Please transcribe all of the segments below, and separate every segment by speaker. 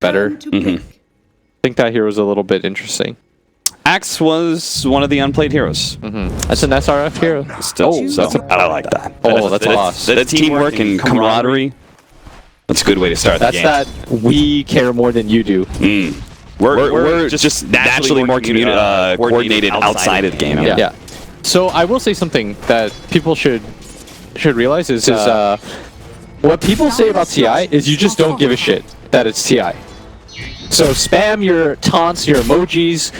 Speaker 1: better. I think that hero was a little bit interesting.
Speaker 2: Axe was one of the unplayed heroes.
Speaker 1: That's an SRF hero.
Speaker 2: Still, so I like that.
Speaker 1: Oh, that's a loss.
Speaker 2: That's teamwork and camaraderie. That's a good way to start the game.
Speaker 1: That's that we care more than you do.
Speaker 2: We're just naturally more coordinated outside of the game.
Speaker 1: Yeah. So I will say something that people should realize is what people say about TI is you just don't give a shit that it's TI. So spam your taunts, your emojis.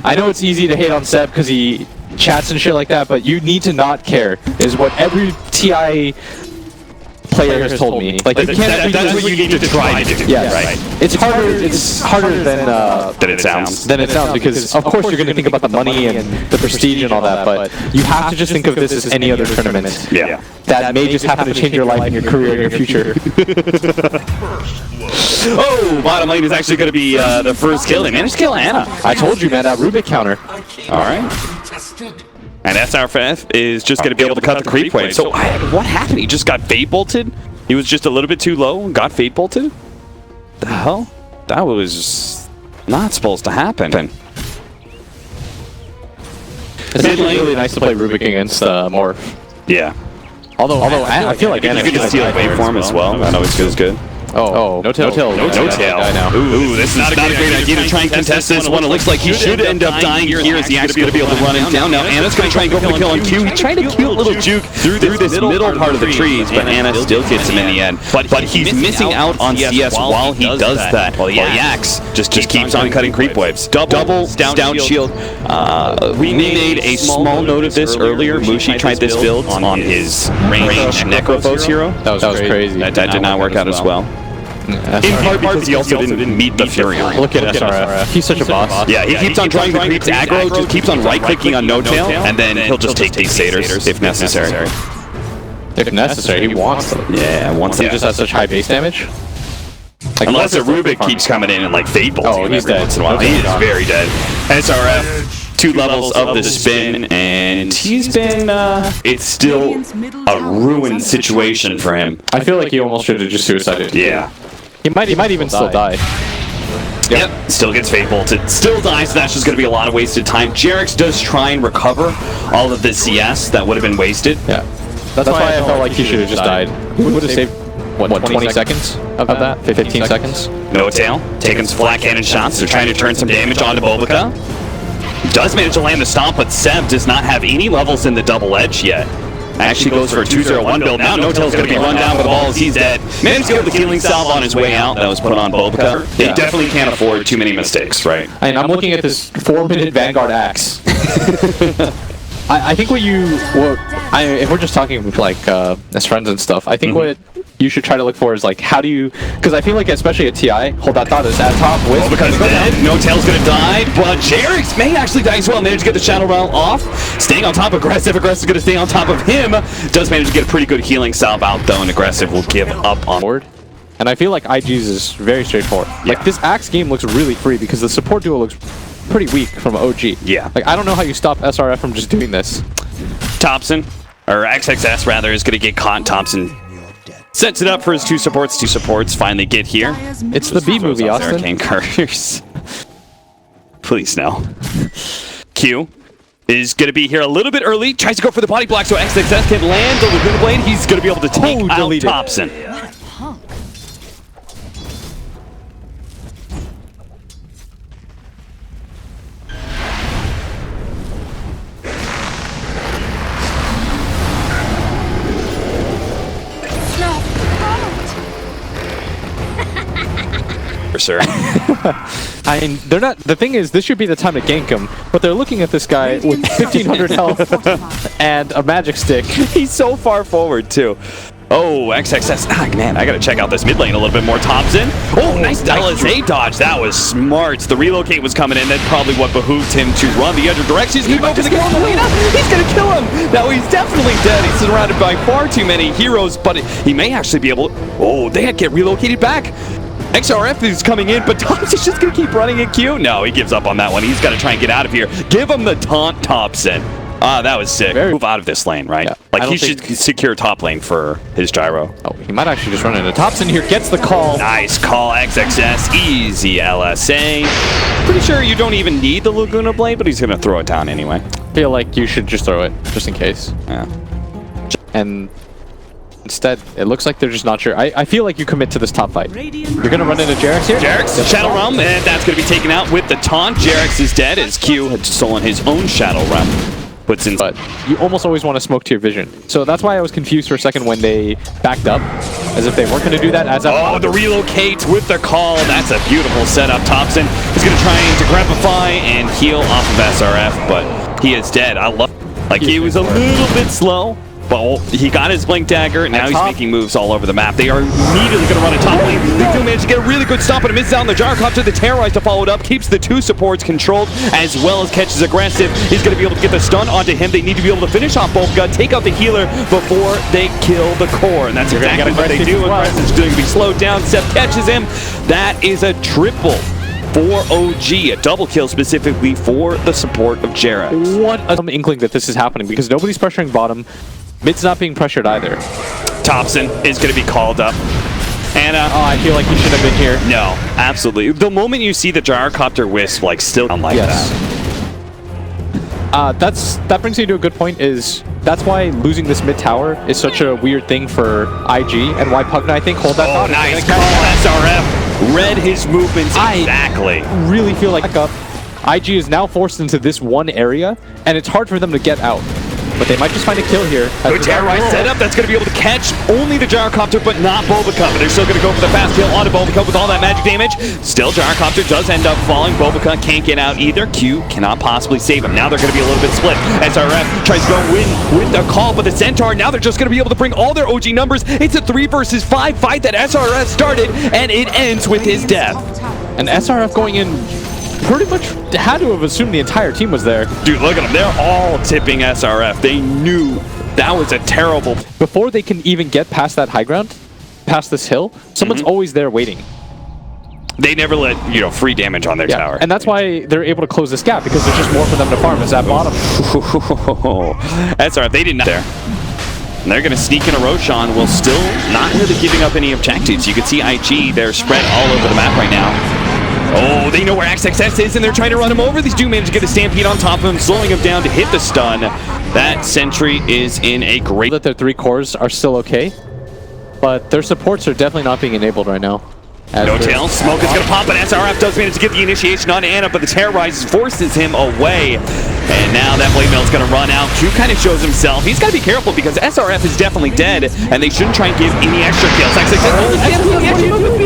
Speaker 1: I know it's easy to hate on Seb because he chats and shit like that, but you need to not care, is what every TI player has told me. Like, you can't.
Speaker 2: That's what you need to try to do.
Speaker 1: Yes.
Speaker 2: Right.
Speaker 1: It's harder than
Speaker 2: it sounds.
Speaker 1: Because of course you're going to think about the money and the prestige and all that, but you have to just think of this as any other tournament.
Speaker 2: Yeah.
Speaker 1: That may just happen to change your life and your career and your future.
Speaker 2: Oh, bottom lane is actually going to be the first kill. They managed to kill Anna.
Speaker 1: I told you, man, that Rubik counter.
Speaker 2: All right. And SRF is just going to be able to cut the creep wave. So what happened? He just got fate bolted? He was just a little bit too low and got fate bolted? The hell? That was not supposed to happen.
Speaker 1: It's actually really nice to play Rubik against Morph.
Speaker 2: Yeah.
Speaker 1: Although I feel like
Speaker 2: Anna could steal a waveform as well. That always feels good.
Speaker 1: Oh, no tail.
Speaker 2: No tail. Ooh, this is not a great idea to try and contest this one. It looks like he should end up dying here as the Axe going to be able to run him down. Now Anna's going to try and go for the kill on Q. He tried a cute little juke through this middle part of the trees, but Anna still gets him in the end. But he's missing out on CS while he does that. While the Axe just keeps on cutting creep waves. Double down shield. We made a small note of this earlier. Mushi tried this build on his range Necrophos hero.
Speaker 1: That was crazy.
Speaker 2: That did not work out as well. In part because he also didn't meet the Furion.
Speaker 1: Look at SRF. He's such a boss.
Speaker 2: Yeah, he keeps on trying to creep aggro, just keeps on right-clicking on No Tail, and then he'll just take these satyrs if necessary.
Speaker 1: If necessary, he wants them.
Speaker 2: Yeah, wants them.
Speaker 1: He just has such high base damage.
Speaker 2: Like, unless a Rubik keeps coming in and like fade bolts him every once in a while. He is very dead. SRF, 2 levels of the spin, and he's been, it's still a ruined situation for him.
Speaker 1: I feel like he almost should have just suicided.
Speaker 2: Yeah.
Speaker 1: He might even still die.
Speaker 2: Yep, still gets fate bolted, still dies, so that's just going to be a lot of wasted time. Jerix does try and recover all of the CS that would have been wasted.
Speaker 1: Yeah. That's why I felt like he should have just died. He would have saved, what, 20 seconds of that? 15 seconds?
Speaker 2: No tail, taking some flat cannon shots. They're trying to turn some damage onto Bobica. Does manage to land the stomp, but Seb does not have any levels in the double edge yet. Actually goes for a 2-0-1 build. Now No Tail's going to be run down by the balls. He's dead. Managed to get the healing salve on his way out. That was put on Bobica. He definitely can't afford too many mistakes, right?
Speaker 1: I mean, I'm looking at this 4-minute Vanguard Axe. I think if we're just talking like as friends and stuff, I think what you should try to look for is like, how do you, because I feel like especially at TI, hold that thought is at top with
Speaker 2: Bobica's dead. No Tail's gonna die, but Jerix may actually die as well. Managed to get the Shadow Realm off. Staying on top of Aggressive. Aggressive gonna stay on top of him. Does manage to get a pretty good healing salve out though, and Aggressive will give up on board.
Speaker 1: And I feel like IG's is very straightforward.
Speaker 2: Yeah.
Speaker 1: Like, this Axe game looks really free because the support duo looks pretty weak from OG.
Speaker 2: Yeah.
Speaker 1: Like, I don't know how you stop SRF from just doing this.
Speaker 2: Thompson, or XXS rather, is gonna get caught. Thompson sets it up for his 2 supports. 2 supports finally get here.
Speaker 1: It's the B movie, Austin.
Speaker 2: Hurricane Couriers. Please no. Q is going to be here a little bit early. Tries to go for the body block so XXS can land the Laguna Blade. He's going to be able to take out Thompson. Sir.
Speaker 1: I mean, they're not. The thing is, this should be the time to gank him, but they're looking at this guy with 1,500 health and a magic stick.
Speaker 2: He's so far forward too. Oh, XXS. Ah, man, I gotta check out this mid lane a little bit more. Thompson. Oh, nice LSA dodge. That was smart. The relocate was coming in. That's probably what behooved him to run the other direction. He's gonna go for the kill on the lane up. He's gonna kill him. Now he's definitely dead. He's surrounded by far too many heroes, but he may actually be able. Oh, they get relocated back. XRF is coming in, but Thompson's just going to keep running in Q. No, he gives up on that one. He's got to try and get out of here. Give him the taunt, Thompson. That was sick. Move out of this lane, right?
Speaker 1: Yeah,
Speaker 2: like, he should secure top lane for his gyro.
Speaker 1: Oh, he might actually just run into Thompson here. Gets the call.
Speaker 2: Nice call, XXS. Easy LSA. Pretty sure you don't even need the Laguna Blade, but he's going to throw it down anyway.
Speaker 1: I feel like you should just throw it, just in case.
Speaker 2: Yeah.
Speaker 1: And instead, it looks like they're just not sure. I feel like you commit to this top fight. You're going to run into Jarex here.
Speaker 2: Jarex, Shadow Realm, and that's going to be taken out with the taunt. Jarex is dead as Q had stolen his own Shadow Realm. Puts in.
Speaker 1: But you almost always want to smoke to your vision. So that's why I was confused for a second when they backed up, as if they weren't going to do that.
Speaker 2: Oh, the relocate with the call. That's a beautiful setup. Thompson is going to try to grabify and heal off of SRF, but he is dead. I love. Like, he was a little bit slow. But he got his Blink Dagger, and now he's making moves all over the map. They are immediately going to run a top lane. They do manage to get a really good stop, but it misses out on the Gyrocopter. The Terrorize to follow it up, keeps the two supports controlled, as well as catches aggressive. He's going to be able to get the stun onto him. They need to be able to finish off Boltgun, take out the healer before they kill the core. And that's exactly what they do. Aggressive's going to be slowed down. Seth catches him. That is a triple for OG, a double kill specifically for the support of Jarex.
Speaker 1: What an inkling that this is happening, because nobody's pressuring bottom. Mid's not being pressured either. Thompson
Speaker 2: is going to be called up. And
Speaker 1: oh, I feel like he should have been here.
Speaker 2: No, absolutely. The moment you see the Gyrocopter Wisp, like, still like that.
Speaker 1: That brings me to a good point. That's why losing this mid tower is such a weird thing for IG, and why Pugna, I think, hold that thought.
Speaker 2: Nice call, SRF. Read his movements exactly.
Speaker 1: I really feel like IG is now forced into this one area, and it's hard for them to get out. But they might just find a kill here.
Speaker 2: Good Terrorize setup. That's going to be able to catch only the Gyrocopter, but not Bulbacup. But they're still going to go for the fast kill onto Bulbacup with all that magic damage. Still, Gyrocopter does end up falling. Bulbacup can't get out either. Q cannot possibly save him. Now they're going to be a little bit split. SRF tries to go in with the call, but the Centaur, now they're just going to be able to bring all their OG numbers. It's a 3 versus 5 fight that SRF started, and it ends with his death.
Speaker 1: And SRF going in pretty much had to have assumed the entire team was there.
Speaker 2: Dude, look at them. They're all tipping SRF. They knew that was a terrible...
Speaker 1: Before they can even get past that high ground, past this hill, someone's always there waiting.
Speaker 2: They never let, free damage on their tower.
Speaker 1: And that's why they're able to close this gap, because there's just more for them to farm. Is that bottom.
Speaker 2: SRF, they did not there. And they're going to sneak in a Roshan while still not really giving up any objectives. You can see IG, they're spread all over the map right now. Oh, they know where XXS is, and they're trying to run him over. These do manage to get a Stampede on top of him, slowing him down to hit the stun. That Sentry is in a great...
Speaker 1: That their 3 cores are still okay, but their supports are definitely not being enabled right now.
Speaker 2: No tail. Smoke is going to pop, but SRF does manage to get the initiation on Anna, but the Terrorize forces him away. And now that Blade Mail is going to run out. Q kind of shows himself. He's got to be careful because SRF is definitely dead, and they shouldn't try and give any extra kills.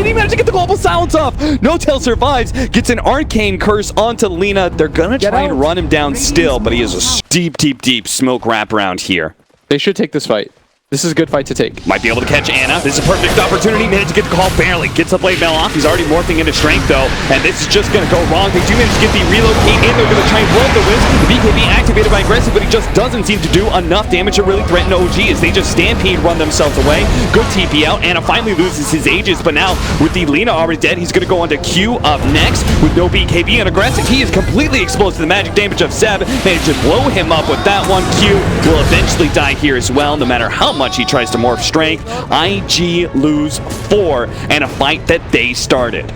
Speaker 2: He managed to get the global silence off. No tail survives. Gets an arcane curse onto Lina. They're going to try and run him down still, but he has a deep smoke wraparound here.
Speaker 1: They should take this fight. This is a good fight to take.
Speaker 2: Might be able to catch Anna. This is a perfect opportunity. Managed to get the call barely. Gets the Blade Mail off. He's already morphing into strength, though. And this is just going to go wrong. They do manage to get the relocate in. They're going to try and blow up the Wisp. The BKB activated by aggressive, but he just doesn't seem to do enough damage to really threaten OG as they just stampede, run themselves away. Good TP out. Anna finally loses his Aegis, but now with the Lina already dead, he's going to go on to Q up next with no BKB and aggressive. He is completely exposed to the magic damage of Seb. Managed to blow him up with that one. Q will eventually die here as well, no matter how much he tries to morph strength. IG lose 4 and a fight that they started.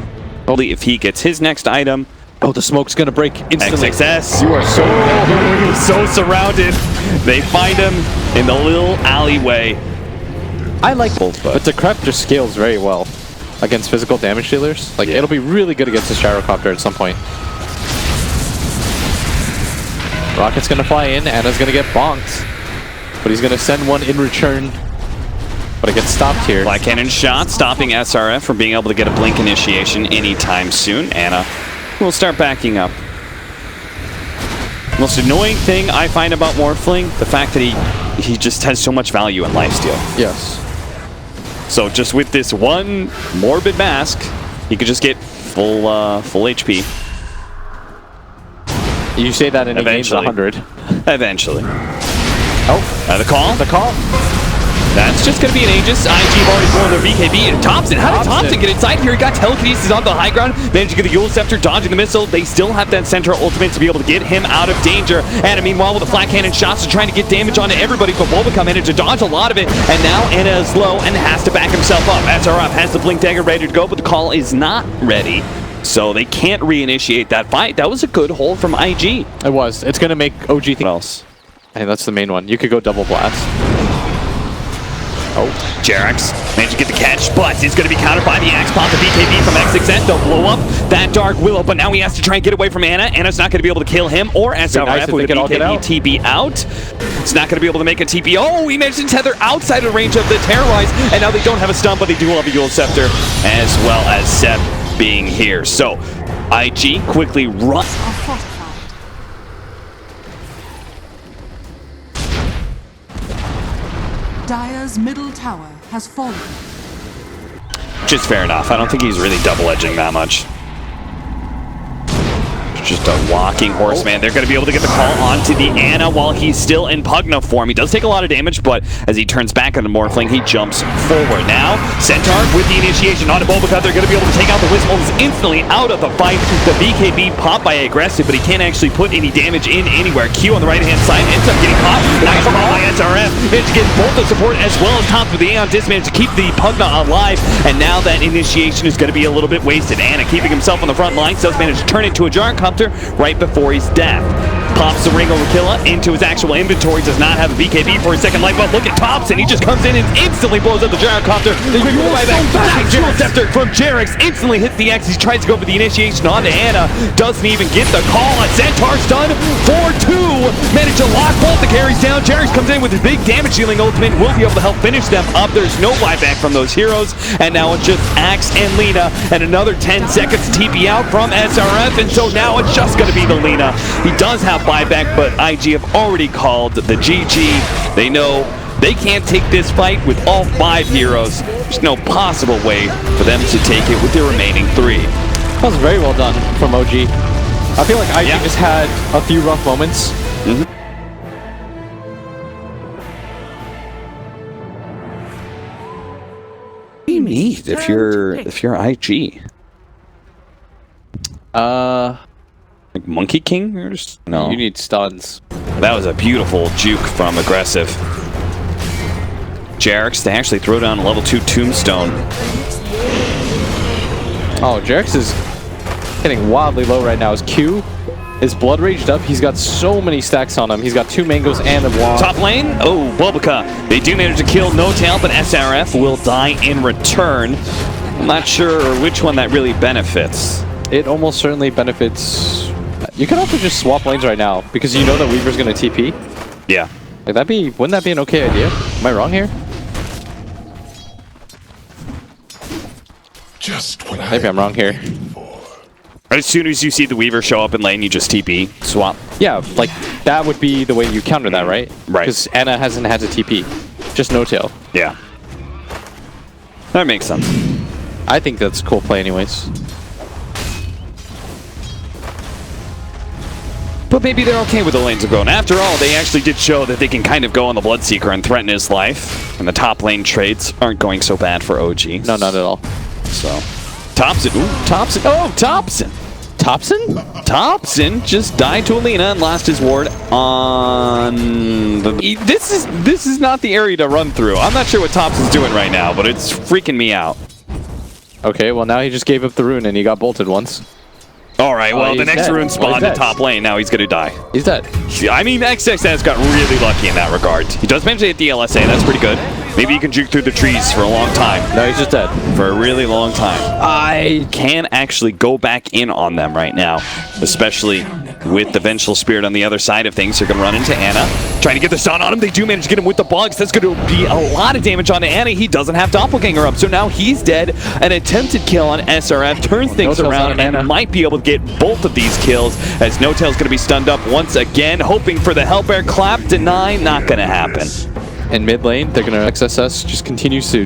Speaker 2: Only if he gets his next item.
Speaker 1: Oh, the smoke's gonna break instantly.
Speaker 2: XXS, you are so surrounded. They find him in the little alleyway.
Speaker 1: I like both, but Decrep just scales very well against physical damage dealers. Like, it'll be really good against the Gyrocopter at some point. Rocket's gonna fly in, Anna's gonna get bonked, but he's gonna send one in return. But it gets stopped here.
Speaker 2: Black Cannon shot, stopping SRF from being able to get a blink initiation anytime soon. Anna will start backing up. Most annoying thing I find about Morphling, the fact that he just has so much value in lifesteal.
Speaker 1: Yes.
Speaker 2: So just with this one Morbid Mask, he could just get full HP.
Speaker 1: You say that in a game 100.
Speaker 2: Eventually.
Speaker 1: Oh,
Speaker 2: the call?
Speaker 1: The call.
Speaker 2: That's just going to be an Aegis. IG have already blown their BKB. And Thompson, how did Thompson get inside here? He got telekinesis on the high ground, managed to get the Yule Scepter, dodging the missile. They still have that Centaur ultimate to be able to get him out of danger. And meanwhile, with the flat cannon shots, they're trying to get damage onto everybody, but Bulbaca managed to dodge a lot of it. And now Anna is low and has to back himself up. SRF has the Blink Dagger ready to go, but the call is not ready. So they can't reinitiate that fight. That was a good hold from IG.
Speaker 1: It was. It's going to make OG think.
Speaker 2: What else?
Speaker 1: Hey, that's the main one. You could go double blast.
Speaker 2: Oh, Jerax managed to get the catch, but he's going to be countered by the Axe Pop, the BKB from XXN. They'll blow up that Dark Willow, but now he has to try and get away from Anna. Anna's not going to be able to kill him or SRF
Speaker 1: nice
Speaker 2: with a BKB TB out. It's not going to be able to make a TP. Oh, he managed to tether outside of the range of the Terrorize, and now they don't have a stun, but they do have a Yule Scepter, as well as Sep being here. So, IG quickly run.
Speaker 3: Dire's middle tower has fallen.
Speaker 2: Which is fair enough. I don't think he's really double-edging that much. Just a walking horseman. They're going to be able to get the call onto the Anna while he's still in Pugna form. He does take a lot of damage, but as he turns back on the Morphling, he jumps forward. Now, Centaur with the initiation onto Bulbaca. They're going to be able to take out the Wismolds instantly out of the fight. The BKB popped by Aggressive, but he can't actually put any damage in anywhere. Q on the right-hand side ends up getting caught. Nice call by SRF. Managed to get both the support as well as Tops with the Aeon Disc. Managed to keep the Pugna alive, and now that initiation is going to be a little bit wasted. Anna keeping himself on the front line, does manage to turn into a Gyrocopter right before his death. Pops the Ring over Killa into his actual inventory. Does not have a BKB for his second life, but look at Thompson. He just comes in and instantly blows up the Gyrocopter. Quick right back. Yule Scepter from Jerax instantly hits the X. He tries to go for the initiation onto Anna. Doesn't even get the call. A Centaur stun for 2. Managed to lock both the carries down. Jerax comes in with his big damage dealing ultimate. Will be able to help finish them up. There's no buyback from those heroes. And now it's just Axe and Lina. And another 10 seconds TP out from SRF. And so now it's just going to be the Lina. He does have buyback, but IG have already called the GG. They know they can't take this fight with all 5 heroes. There's no possible way for them to take it with the remaining 3.
Speaker 1: That was very well done from OG. I feel like IG just had a few rough moments.
Speaker 2: What do you need if you're IG? Like Monkey King? Or just, no.
Speaker 1: You need stuns.
Speaker 2: That was a beautiful juke from Aggressive. Jerax to actually throw down a level 2 Tombstone.
Speaker 1: Oh, Jerax is hitting wildly low right now. His Q is blood raged up. He's got so many stacks on him. He's got 2 mangoes and a wand.
Speaker 2: Top lane? Oh, Bulbaca. They do manage to kill No Tail, but SRF will die in return. I'm not sure which one that really benefits.
Speaker 1: It almost certainly benefits. You can also just swap lanes right now because you know that Weaver's going to TP.
Speaker 2: Yeah.
Speaker 1: Like wouldn't that be an okay idea? Am I wrong here?
Speaker 4: Just what
Speaker 1: Maybe I'm wrong here.
Speaker 2: As soon as you see the Weaver show up in lane, you just TP, swap.
Speaker 1: Yeah, like that would be the way you counter that, right?
Speaker 2: Right.
Speaker 1: Because Anna hasn't had to TP. Just No Tail.
Speaker 2: Yeah. That makes sense.
Speaker 1: I think that's a cool play anyways.
Speaker 2: But maybe they're okay with the lanes of going. After all, they actually did show that they can kind of go on the Bloodseeker and threaten his life. And the top lane trades aren't going so bad for OG.
Speaker 1: No, not at all.
Speaker 2: So, Thompson. Ooh, Thompson. Oh, Thompson.
Speaker 1: Thompson?
Speaker 2: Thompson just died to Alina and lost his ward on the... This is not the area to run through. I'm not sure what Thompson's doing right now, but it's freaking me out.
Speaker 1: Okay, well now he just gave up the rune and he got bolted once.
Speaker 2: All right, well, the next
Speaker 1: dead.
Speaker 2: rune spawned in top lane. Now he's going to die.
Speaker 1: He's dead.
Speaker 2: I mean, XXS got really lucky in that regard. He does manage to hit the LSA. That's pretty good. Maybe he can juke through the trees for a long time.
Speaker 1: No, he's just dead.
Speaker 2: For a really long time. I can actually go back in on them right now, especially with the Vengeful Spirit on the other side of things. They're going to run into Anna, trying to get the stun on him. They do manage to get him with the bugs. That's going to be a lot of damage onto Anna. He doesn't have Doppelganger up, so now he's dead. An attempted kill on SRF turns things around and might be able to get both of these kills, as No Tail's going to be stunned up once again, hoping for the Help Air Clap. Deny, not going to happen.
Speaker 1: In mid lane, they're going to XSS just continues to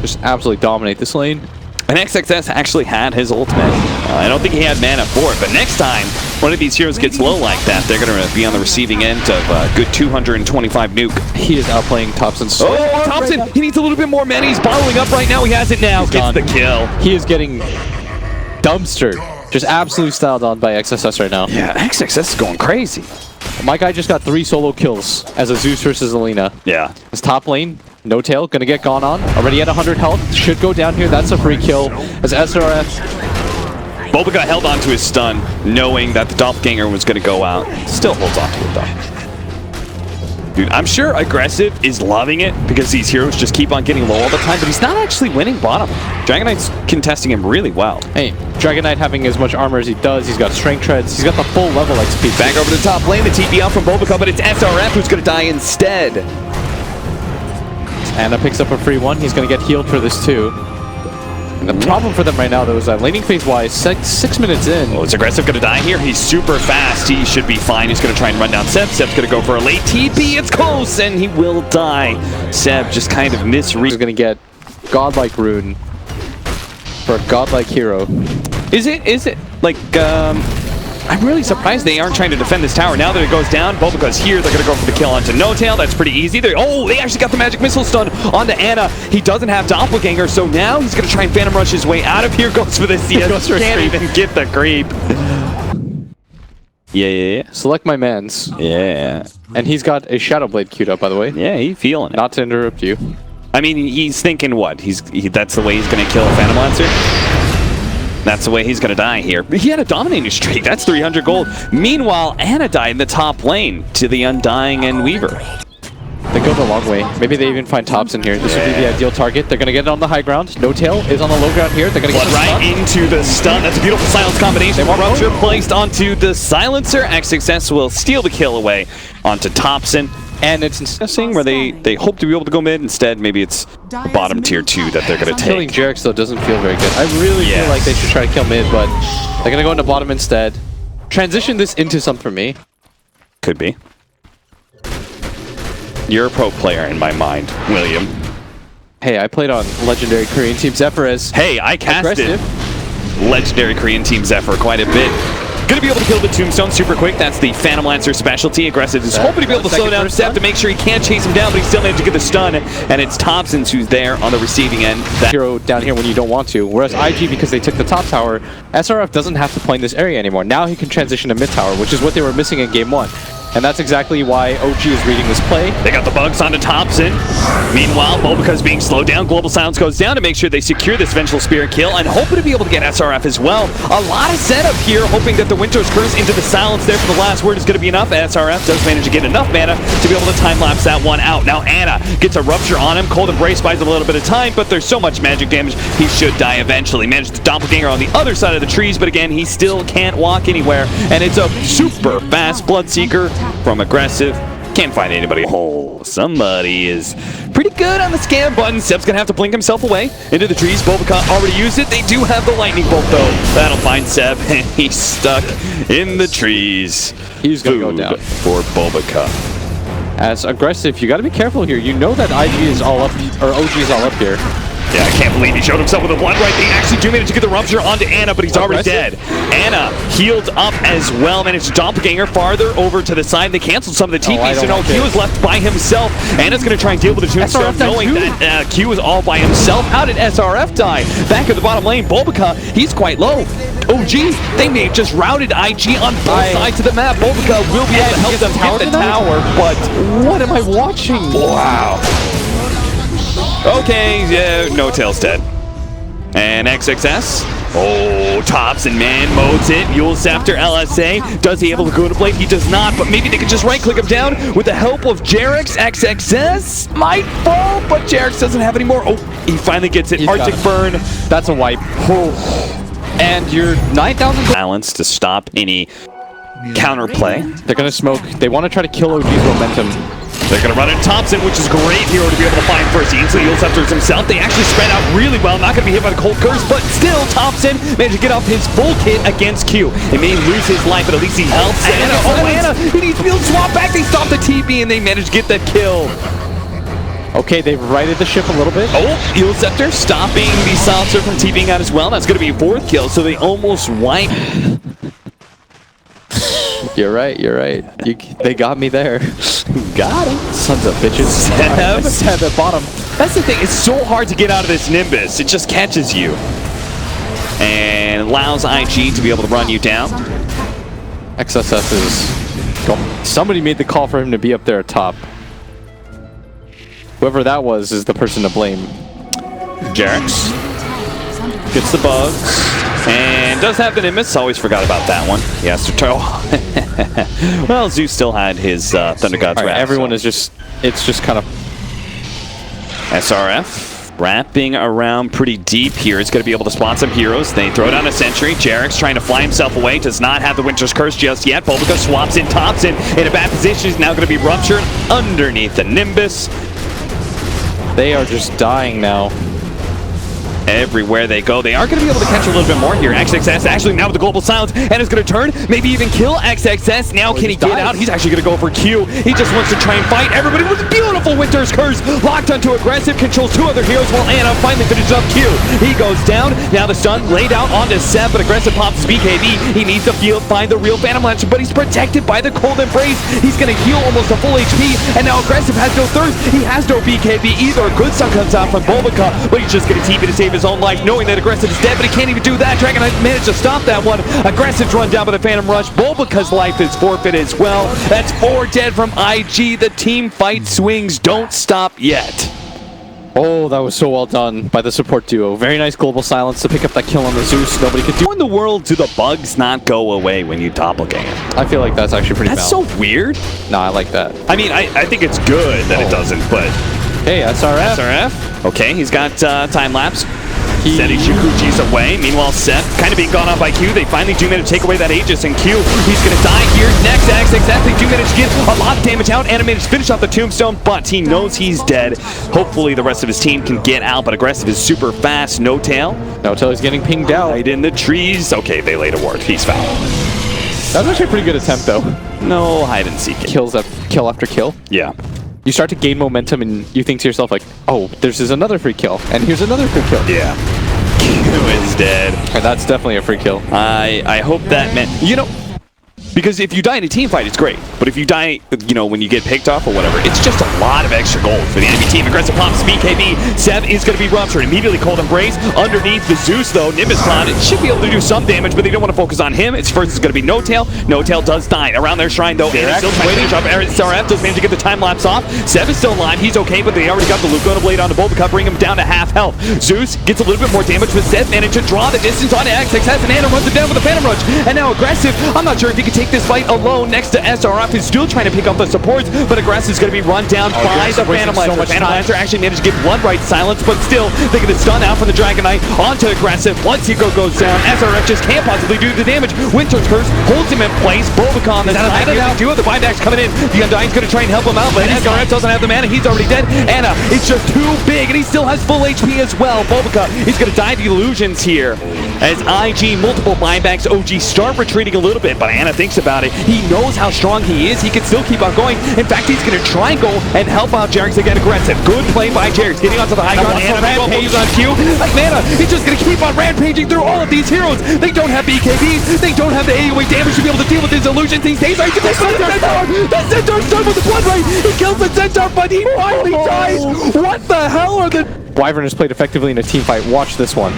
Speaker 1: just absolutely dominate this lane.
Speaker 2: And XXS actually had his ultimate. I don't think he had mana for it, but next time one of these heroes gets low like that, they're going to be on the receiving end of a good 225 nuke.
Speaker 1: He is outplaying Thompson so
Speaker 2: Oh,
Speaker 1: hard
Speaker 2: Thompson!
Speaker 1: right now.
Speaker 2: He needs a little bit more mana. He's bottling up right now. He has it now. Gets the kill.
Speaker 1: He is getting dumpstered. Just absolutely styled on by XSS right now.
Speaker 2: Yeah, XXS is going crazy.
Speaker 1: My guy just got 3 solo kills as a Zeus versus Alina.
Speaker 2: Yeah.
Speaker 1: His top lane, No Tail, gonna get gone on. Already at 100 health. Should go down here. That's a free kill. As SRF.
Speaker 2: Boba got held onto his stun, knowing that the doppelganger was going to go out. Still holds on to it, though. Dude, I'm sure Aggressive is loving it because these heroes just keep on getting low all the time, but he's not actually winning bottom. Dragon Knight's contesting him really well.
Speaker 1: Hey, Dragon Knight having as much armor as he does. He's got strength treads. He's got the full level XP.
Speaker 2: Back over the top lane, the TP out from Boba, but it's SRF who's going to die instead.
Speaker 1: Anna picks up a free one. He's going to get healed for this too. And the problem for them right now, though, is that laning phase-wise, 6 minutes in.
Speaker 2: Oh, is Aggressive going to die here? He's super fast. He should be fine. He's going to try and run down Seb. Seb's going to go for a late TP. It's close, and he will die. Seb just kind of misread.
Speaker 1: He's going to get godlike rune for a godlike hero.
Speaker 2: Is it? Like, I'm really surprised they aren't trying to defend this tower. Now that it goes down, Boba's here. They're going to go for the kill onto No Tail. That's pretty easy. They actually got the magic missile stun onto Anna. He doesn't have doppelganger, so now he's going to try and phantom rush his way out of here. Goes for the CS. Can't even get the creep. Yeah.
Speaker 1: Select my mans.
Speaker 2: Yeah.
Speaker 1: And he's got a Shadow Blade queued up, by the way.
Speaker 2: Yeah, he's feeling it.
Speaker 1: Not to interrupt you.
Speaker 2: I mean, he's thinking what? That's the way he's going to kill a Phantom Lancer? That's the way he's going to die here. He had a dominating streak. That's 300 gold. Meanwhile, Anna died in the top lane to the Undying and Weaver.
Speaker 1: They go the long way. Maybe they even find tops in here. This would be the ideal target. They're going to get it on the high ground. No Tail is on the low ground here. They're going to get
Speaker 2: right into the stun. That's a beautiful silence combination. Rupture placed onto the silencer. XXS will steal the kill away onto Thompson. And it's interesting where they hope to be able to go mid. Instead, maybe it's bottom tier 2 that they're going to take.
Speaker 1: Killing Jerax, though, doesn't feel very good. I really feel like they should try to kill mid, but they're going to go into bottom instead. Transition this into something for me.
Speaker 2: Could be. You're a pro player in my mind, William.
Speaker 1: Hey, I played on legendary Korean team Zephyrus.
Speaker 2: Hey, I casted legendary Korean team Zephyr quite a bit. Gonna be able to kill the Tombstone super quick. That's the Phantom Lancer specialty. Aggressive is hoping to be able to slow down Seb to make sure he can't chase him down, but he still managed to get the stun. And it's Thompson who's there on the receiving end. That
Speaker 1: hero down here when you don't want to. Whereas IG, because they took the top tower, SRF doesn't have to play in this area anymore. Now he can transition to mid tower, which is what they were missing in game 1. And that's exactly why OG is reading this play.
Speaker 2: They got the bugs onto Thompson. Meanwhile, Boba's being slowed down. Global Silence goes down to make sure they secure this Vengeful Spirit kill and hoping to be able to get SRF as well. A lot of setup here, hoping that the Winter's Curse into the silence there for the last word is going to be enough. SRF does manage to get enough mana to be able to time-lapse that one out. Now Anna gets a Rupture on him. Cold Embrace buys a little bit of time, but there's so much magic damage, he should die eventually. Managed the Doppelganger on the other side of the trees, but again, he still can't walk anywhere. And it's a super fast Bloodseeker from Aggressive. Can't find anybody. Oh, somebody is pretty good on the scan button. Seb's gonna have to blink himself away into the trees. Boba already used it. They do have the lightning bolt though. That'll find Seb, and he's stuck in the trees.
Speaker 1: He's gonna go down
Speaker 2: for Boba.
Speaker 1: As Aggressive, you gotta be careful here. You know that IG is all up, or OG is all up here.
Speaker 2: Yeah, I can't believe he showed himself with a blood right. They actually do manage to get the Rupture onto Anna, but he's already dead. Anna healed up as well, managed to Doppelganger farther over to the side. They canceled some of the TP, so now Q is left by himself. Anna's going to try and deal with the Tombstone, knowing that Q is all by himself. How did SRF die? Back at the bottom lane, Boba, he's quite low. OG, they may have just routed IG on both sides of the map. Boba will be able to help them hit the tower, but what am I watching? Wow. Okay, No Tail's dead. And XXS. Oh, Thompson man modes it. Yule's after LSA. Does he able to go to blade? He does not, but maybe they could just right click him down with the help of Jerax. XXS might fall, but Jerax doesn't have any more. Oh, he finally gets it. Arctic Burn.
Speaker 1: That's a wipe. Oh. And you're 9,000
Speaker 2: balance to stop any counterplay.
Speaker 1: They're going to smoke. They want to try to kill OG's momentum.
Speaker 2: They're going to run in Thompson, which is a great hero to be able to find first. He instantly heals after himself. They actually spread out really well. Not going to be hit by the Cold Curse, but still Thompson managed to get off his full kit against Q. He may lose his life, but at least he helps. Anna, he needs to be able to swap back. They stop the TP, and they managed to get that kill.
Speaker 1: Okay, they've righted the ship a little bit.
Speaker 2: Oh, Eel Scepter stopping the Silencer from TPing out as well. That's going to be a 4th kill, so they almost wipe.
Speaker 1: You're right. They got me there.
Speaker 2: Got him.
Speaker 1: Sons of bitches.
Speaker 2: Seb at bottom. That's the thing. It's so hard to get out of this Nimbus. It just catches you. And allows IG to be able to run you down.
Speaker 1: XSS is going. Somebody made the call for him to be up there at top. Whoever that was is the person to blame.
Speaker 2: Jarex gets the bugs. And does have the Nimbus. Always forgot about that one. He has to toe. Well, Zeus still had his Thunder God's Wrath.
Speaker 1: Everyone is just, it's just kind of...
Speaker 2: SRF wrapping around pretty deep here. It's going to be able to spawn some heroes. They throw down a sentry. Jarex trying to fly himself away. Does not have the Winter's Curse just yet. Bulbica swaps in, tops in a bad position. He's now going to be ruptured underneath the Nimbus.
Speaker 1: They are just dying now.
Speaker 2: Everywhere they go, they are going to be able to catch a little bit more here. XXS actually now with the global silence and is going to turn, maybe even kill XXS. Now can he get out? He's actually going to go for Q. He just wants to try and fight everybody with a beautiful Winter's Curse. Locked onto aggressive, controls 2 other heroes while Anna finally finishes up Q. He goes down. Now the stun laid out onto Seb, but aggressive pops BKB. He needs to find the real Phantom Lancer, but he's protected by the Cold Embrace. He's going to heal almost a full HP, and now aggressive has no thirst. He has no BKB either. A good stun comes out from Bulbica, but he's just going to TP to save his own life, knowing that aggressive is dead, but he can't even do that. Dragon Knight managed to stop that one. Aggressive's run down by the Phantom Rush. Bulbica's life is forfeit as well. That's 4 dead from IG. The team fight swings don't stop yet.
Speaker 1: Oh, that was so well done by the support duo. Very nice global silence to pick up that kill on the Zeus. Nobody could do.
Speaker 2: How in the world do the bugs not go away when you doppelganger?
Speaker 1: I feel like that's actually pretty
Speaker 2: That's
Speaker 1: valid.
Speaker 2: so weird.
Speaker 1: No, I like that.
Speaker 2: I mean, I think it's good that it doesn't, but...
Speaker 1: Hey, SRF.
Speaker 2: SRF. Okay, he's got time lapse. Setting Shikuchi's away. Meanwhile, Seth kind of being gone on by Q. They finally do manage to take away that Aegis, and Q, he's going to die here. Next X, exactly, do manage to get a lot of damage out. Animated to finish off the tombstone, but he knows he's dead. Hopefully the rest of his team can get out, but aggressive is super fast. No tail.
Speaker 1: No tail is getting pinged out.
Speaker 2: Right in the trees. Okay, they laid a ward. He's foul.
Speaker 1: That was actually a pretty good attempt, though.
Speaker 2: No hide and seek.
Speaker 1: Kill after kill.
Speaker 2: Yeah.
Speaker 1: You start to gain momentum, and you think to yourself, like, oh, there's another free kill, and here's another free kill.
Speaker 2: Yeah. Q is dead.
Speaker 1: And that's definitely a free kill.
Speaker 2: I hope that meant, you know, because if you die in a team fight, it's great. But if you die, you know, when you get picked off or whatever, it's just a lot of extra gold for the enemy team. Aggressive pops, BKB. Seb is going to be ruptured. Immediately Cold Embrace. Underneath the Zeus, though, Nimbus Cloud, it should be able to do some damage, but they don't want to focus on him. It's first, it's going to be No Tail. No Tail does die. Around their shrine, though, and still trying to finish up. SRF does manage to get the time lapse off. Seb is still alive. He's okay, but they already got the Lugona Blade on the Bulbica, bring him down to half health. Zeus gets a little bit more damage, but Seb managed to draw the distance on XXS, and Anna runs him down with a Phantom Rush. And now aggressive. I'm not sure if he can take this fight alone. Next to SRF, who's still trying to pick up the supports, but aggressive is going to be run down by the Phantom Lancer. Phantom Lancer actually managed to get one right silence, but still, they get a stun out from the Dragon Knight onto aggressive. Once Hiko goes down, SRF just can't possibly do the damage. Winter's Curse holds him in place. Bulbica on the side. Two of the buybacks coming in. The Undying's going to try and help him out, but SRF doesn't have the mana. He's already dead. Anna is just too big, and he still has full HP as well. Bulbica, he's going to die to illusions here. As IG, multiple buybacks, OG start retreating a little bit, but Anna thinks about it. He knows how strong he is. He can still keep on going. In fact, he's going to try and go and help out Jarex again. Aggressive. Good play by Jarex. Getting onto the high ground. Anna rampage on Q. Like Mana, he's just going to keep on rampaging through all of these heroes. They don't have BKBs. They don't have the AoE damage to be able to deal with his illusions. These days, he can take the Centaur. The Centaur's done with the blood right. He kills the Centaur, but he finally dies. What the hell are the...
Speaker 1: Wyvern has played effectively in a team fight. Watch this one.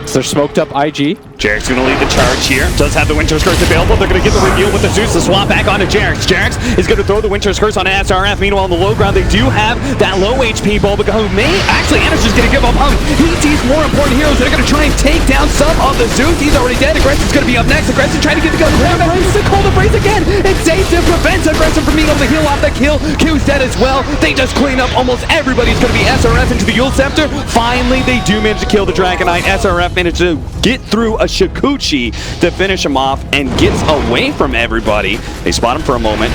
Speaker 1: So they're smoked up IG.
Speaker 2: Jarex going to lead the charge here. Does have the Winter's Curse available. They're going to get the reveal with the Zeus to swap back onto Jarex. Jarex is going to throw the Winter's Curse on SRF. Meanwhile, on the low ground, they do have that low HP Bulbica, who may... Actually, Anna's just going to give up on him. He sees more important heroes that are going to try and take down some of the Zeus. He's already dead. Aggressive's going to be up next. Aggressive trying to get the gun. The Cold Embrace again. It saves him, prevents Aggressive from being able to heal off the kill. Q's dead as well. They just clean up almost everybody's going to be SRF into the Yule Scepter. Finally, they do manage to kill the Dragon Knight. SRF managed to get through a Shikuchi to finish him off and gets away from everybody. They spot him for a moment.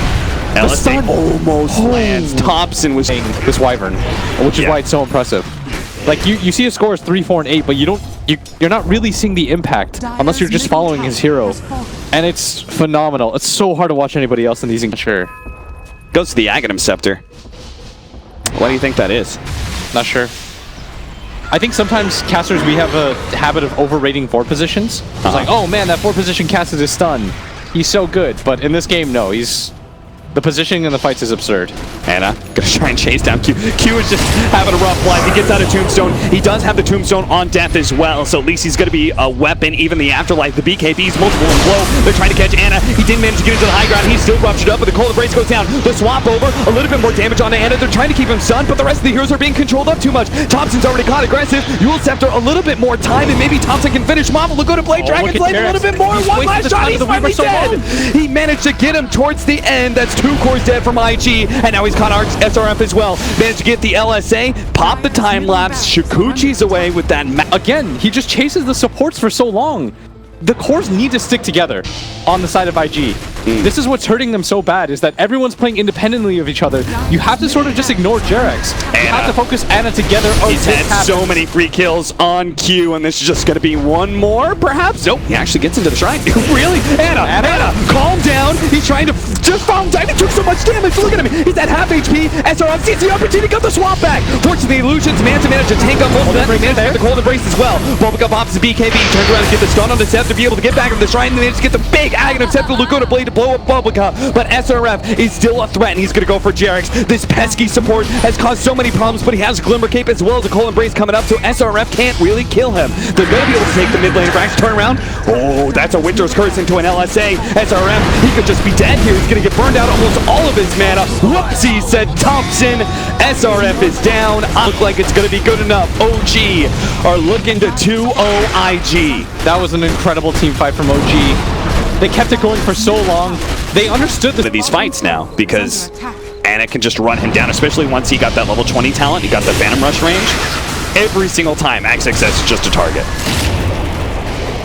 Speaker 2: LSA almost lands. Thompson was
Speaker 1: this Wyvern, which is why it's so impressive. Like you see his score is 3, 4, and 8, but you're not really seeing the impact unless you're just following his hero, and it's phenomenal. It's so hard to watch anybody else in these. Sure,
Speaker 2: goes to the Aghanim Scepter. Why do you think that is?
Speaker 1: Not sure. I think sometimes casters, we have a habit of overrating forward positions. It's like, oh man, that forward position caster is stun. He's so good. But in this game, no. The positioning in the fights is absurd.
Speaker 2: Anna gonna try and chase down Q. Q is just having a rough life. He gets out of Tombstone. He does have the Tombstone on death as well, so at least he's gonna be a weapon. Even the afterlife, the BKBs, multiple and low. They're trying to catch Anna. He didn't manage to get into the high ground. He's still ruptured up, but the Cold Embrace goes down. The swap over, a little bit more damage onto Anna. They're trying to keep him stunned, but the rest of the heroes are being controlled up too much. Thompson's already caught aggressive. Yule Scepter a little bit more time, and maybe Thompson can finish him off. Look go to play Dragon's Blade a little bit more. One last shot. He's finally dead. He managed to get him towards the end. That's 2 cores dead from IG, and now he's caught our SRF as well. Managed to get the LSA, pop the time lapse. Shikuchi's away with that.
Speaker 1: Again, he just chases the supports for so long. The cores need to stick together on the side of IG. This is what's hurting them so bad, is that everyone's playing independently of each other. You have to sort of just ignore Jerax. You have to focus Anna together.
Speaker 2: He's had so many free kills on Q, and this is just going to be one more, perhaps? Nope, he actually gets into the shrine. Really? Anna, calm down. He's trying to just found time. He took so much damage. Look at him. He's at half HP. SRF sees the opportunity to get the swap back. Fortunately, the illusions managed to tank up both of them. He managed to get the Cold Embrace as well. Bubblegum pops the BKB, turns around and get the stun on the Seth to be able to get back into the shrine, and managed to get the big Aghanim Scepter Lugota Blade to blow up Bubblegum. But SRF is still a threat, and he's going to go for Jerax. This pesky support has caused so many problems, but he has Glimmer Cape as well as a Cold Embrace coming up, so SRF can't really kill him. They're going to be able to take the mid lane. Frax turn around. Oh, that's a Winter's Curse into an LSA. SRF, he could just be dead here. He's going to get burned out almost all of his mana. Whoopsie, said Thompson. SRF is down. Look like it's going to be good enough. OG are looking to 2-0 IG.
Speaker 1: That was an incredible team fight from OG. They kept it going for so long. They understood
Speaker 2: these fights now because Anna can just run him down, especially once he got that level 20 talent. He got the Phantom Rush range. Every single time, XXS is just a target.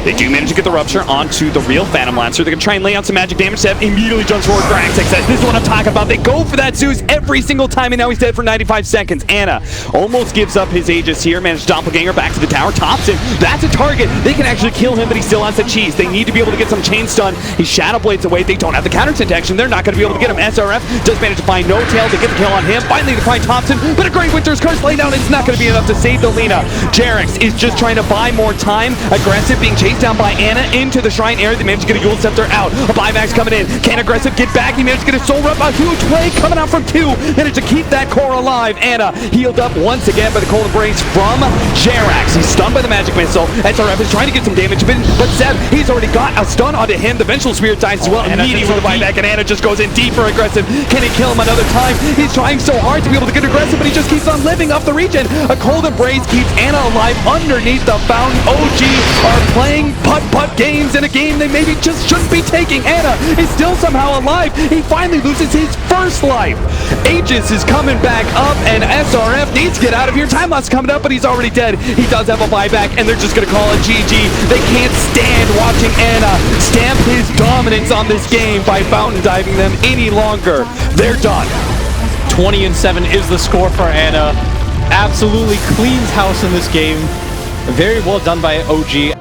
Speaker 2: They do manage to get the Rupture onto the real Phantom Lancer. They're going to try and lay on some magic damage. Seth immediately jumps forward for XXS. This is what I'm talking about. They go for that Zeus every single time, and now he's dead for 95 seconds. Anna almost gives up his Aegis here. Managed Doppelganger back to the tower. Thompson, that's a target. They can actually kill him, but he still has the cheese. They need to be able to get some chain stun. He Shadow Blades away. They don't have the counter detection. They're not going to be able to get him. SRF does manage to find No Tail to get the kill on him. Finally to find Thompson, but a great Winter's Curse lay down. It's not going to be enough to save the Lina. Jerax is just trying to buy more time. Aggressive, being chased down by Anna into the shrine area. They managed to get a Yule Scepter out. A buyback's coming in. Can Aggressive get back? He managed to get a Soul Rep. A huge play coming out from Q. Managed to keep that core alive. Anna healed up once again by the Cold Embrace from Jerax. He's stunned by the Magic Missile. SRF is trying to get some damage, but Seb, he's already got a stun onto him. The Vengeful Spirit dies as well. Immediately with a buyback, and Anna just goes in deep for Aggressive. Can he kill him another time? He's trying so hard to be able to get aggressive, but he just keeps on living off the regen. A Cold Embrace keeps Anna alive underneath the fountain. OG are playing putt-putt games in a game they maybe just shouldn't be taking. Anna is still somehow alive. He finally loses his first life. Aegis is coming back up, and SRF needs to get out of here. Time lapse coming up, but he's already dead. He does have a buyback, and they're just going to call it GG. They can't stand watching Anna stamp his dominance on this game by fountain diving them any longer. They're done.
Speaker 1: 20-7 is the score for Anna. Absolutely cleans house in this game. Very well done by OG.